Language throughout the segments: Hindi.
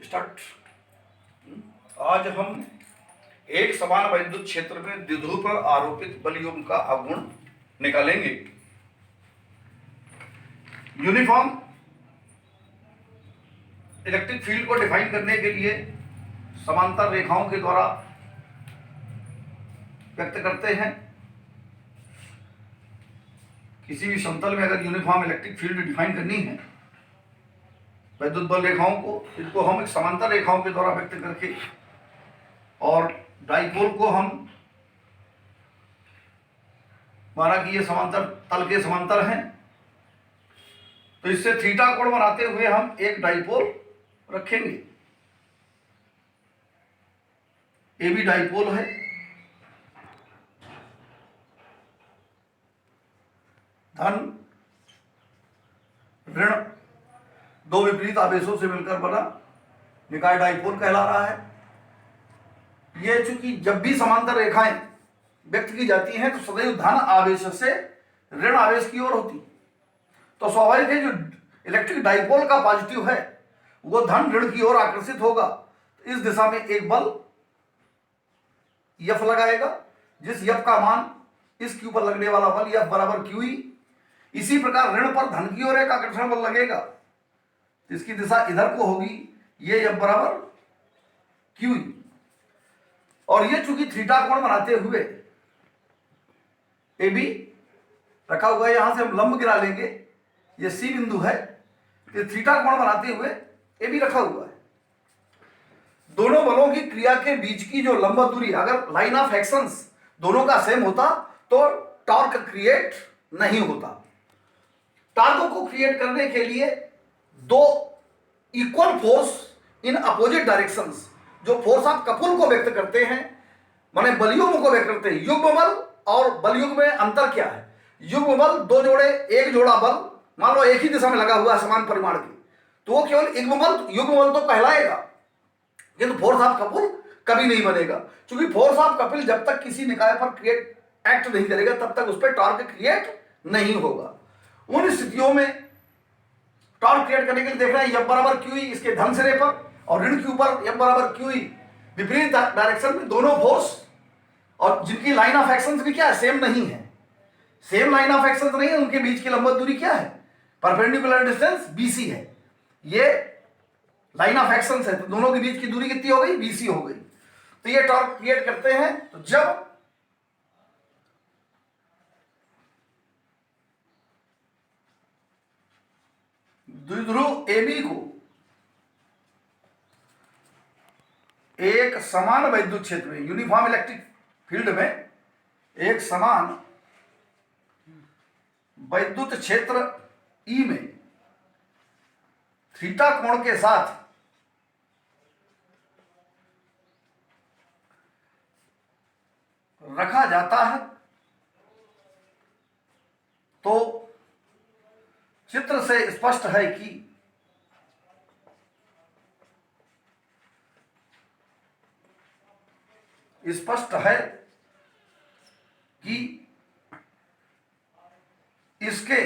स्टार्ट। आज हम एक समान वैद्युत क्षेत्र में द्विध्रुव पर आरोपित बलयुग्म का अवगुण निकालेंगे। यूनिफॉर्म इलेक्ट्रिक फील्ड को डिफाइन करने के लिए समांतर रेखाओं के द्वारा व्यक्त करते हैं। किसी भी समतल में अगर यूनिफॉर्म इलेक्ट्रिक फील्ड डिफाइन करनी है वैद्युत बल रेखाओं को, इसको हम एक समांतर रेखाओं के द्वारा व्यक्त करके और डाइपोल को हम माना कि ये समांतर तल के समांतर हैं, तो इससे थीटा कोण बनाते हुए हम एक डाइपोल रखेंगे। ये भी डाइपोल है। धन ऋण दो विपरीत आवेशों से मिलकर बना निकाय डाइपोल कहला रहा है। यह चूंकि जब भी समांतर रेखाएं व्यक्त की जाती हैं तो सदैव धन आवेश से ऋण आवेश की ओर होती, तो स्वाभाविक है जो इलेक्ट्रिक डाइपोल का पॉजिटिव है वो धन ऋण की ओर आकर्षित होगा। इस दिशा में एक बल F लगाएगा, जिस F का मान इस Q पर लगने वाला बल F बराबर QE। इसी प्रकार ऋण पर धन की ओर एक आकर्षण बल लगेगा, इसकी दिशा इधर को होगी, ये F बराबर QE। और ये चूंकि थीटा कोण बनाते हुए ए बी रखा हुआ है, यहां से हम लंब गिरा लेंगे, ये C बिंदु है, ये थीटा कोण बनाते हुए ए बी रखा हुआ है। दोनों बलों की क्रिया के बीच की जो लंब दूरी, अगर लाइन ऑफ एक्शंस दोनों का सेम होता तो टॉर्क क्रिएट नहीं होता। टॉर्क को क्रिएट करने के लिए दो equal force in opposite directions, जो फोर्स ऑफ कपुल को व्यक्त करते हैं, माने बलयुग्म को व्यक्त करते हैं। युग्म बल और बलयुग्म में अंतर क्या है? युग्म बल दो जोड़े, एक जोड़ा बल मान लो एक ही दिशा में लगा हुआ है समान परिमाण की, तो वो केवल युग्म बल तो कहलाएगा, किंतु फोर्स ऑफ कपुल कभी नहीं बनेगा। क्योंकि फोर्स ऑफ कपुल जब तक किसी निकाय पर क्रिएट एक्ट नहीं करेगा तब तक उस पर टॉर्क क्रिएट नहीं होगा। उन स्थितियों में टॉर्क क्रिएट करने के लिए देख रहे हैं F बराबर QE इसके धन सिरे पर और ऋण Q पर F बराबर QE, विपरीत डायरेक्शन में दोनों फोर्स, और जिनकी लाइन ऑफ एक्शन भी क्या है, सेम नहीं है, सेम लाइन ऑफ एक्शन नहीं है, उनके बीच की लंबवत दूरी क्या है, परपेंडिकुलर डिस्टेंस BC है। ये लाइन ऑफ एक्शन है, तो दोनों के बीच की दूरी कितनी हो गई, BC हो गई। तो ये टॉर्क क्रिएट करते हैं। तो जब द्विध्रुव AB को एक समान वैद्युत क्षेत्र में, यूनिफॉर्म इलेक्ट्रिक फील्ड में एक समान वैद्युत क्षेत्र E में थीटा कोण के साथ रखा जाता है, तो चित्र से स्पष्ट है कि इसके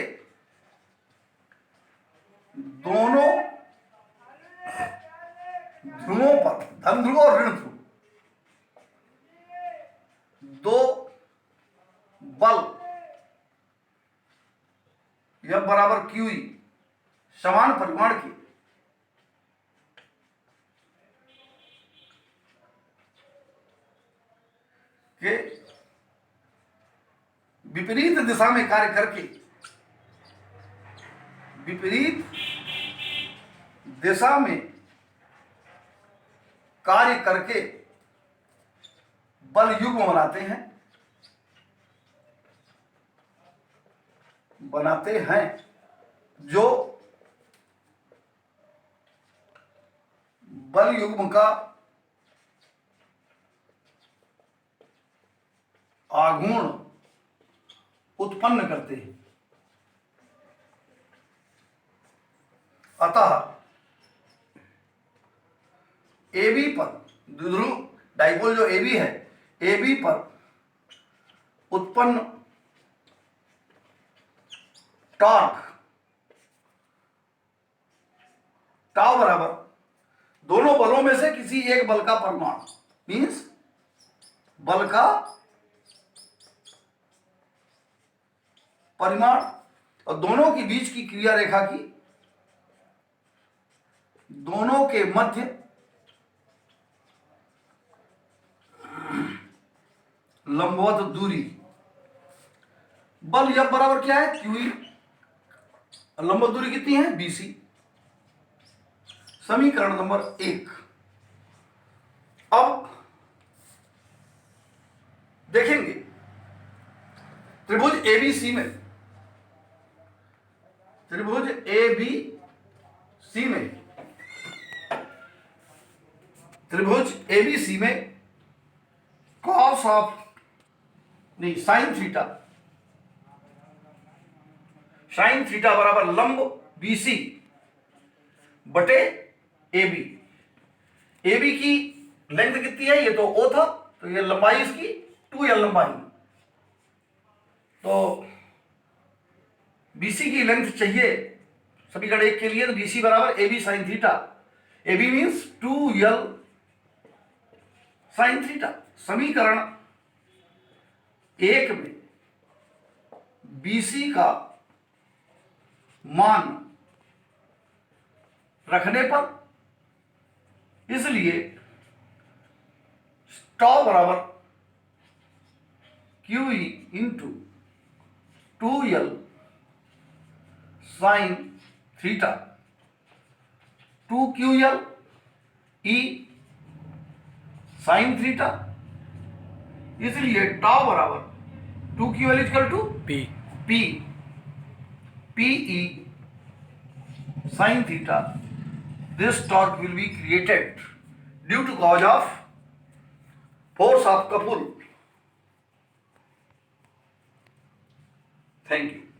दोनों ध्रुवों पर, धन ध्रुव और ऋण ध्रुव, दो बल F बराबर QE समान परिमाण के विपरीत दिशा में कार्य करके, विपरीत दिशा में कार्य करके बल युग्म बनाते हैं जो बल युग्म का आघूर्ण उत्पन्न करते हैं। अतः AB पर द्विध्रुव डाइपोल जो AB है, AB पर उत्पन्न टॉर्क टाउ बराबर दोनों बलों में से किसी एक बल का परिमाण, मीन्स बल का परिमाण और दोनों के बीच की क्रिया रेखा की, दोनों के मध्य लंबवत दूरी। बल F बराबर क्या है? QE। लंबवत दूरी कितनी है? BC। समीकरण नंबर 1। अब देखेंगे त्रिभुज ABC में, त्रिभुज ABC में, त्रिभुज ABC में कॉस ऑफ नहीं साइन थीटा, साइन थीटा बराबर लंब BC बटे AB। AB की लेंथ कितनी है? ये तो O था, तो ये लंबाई इसकी 2L लंबाई। तो BC की लेंथ चाहिए समीकरण 1 के लिए, तो BC बराबर AB sine theta. AB means 2L sine theta. समीकरण 1 में BC का मान रखने पर, इसलिए टॉ बराबर QE into 2L sine theta, 2QL E sine theta, इसलिए टॉ बराबर 2QL equal to P PE sin theta. This torque will be created due to cause of force of couple. Thank you.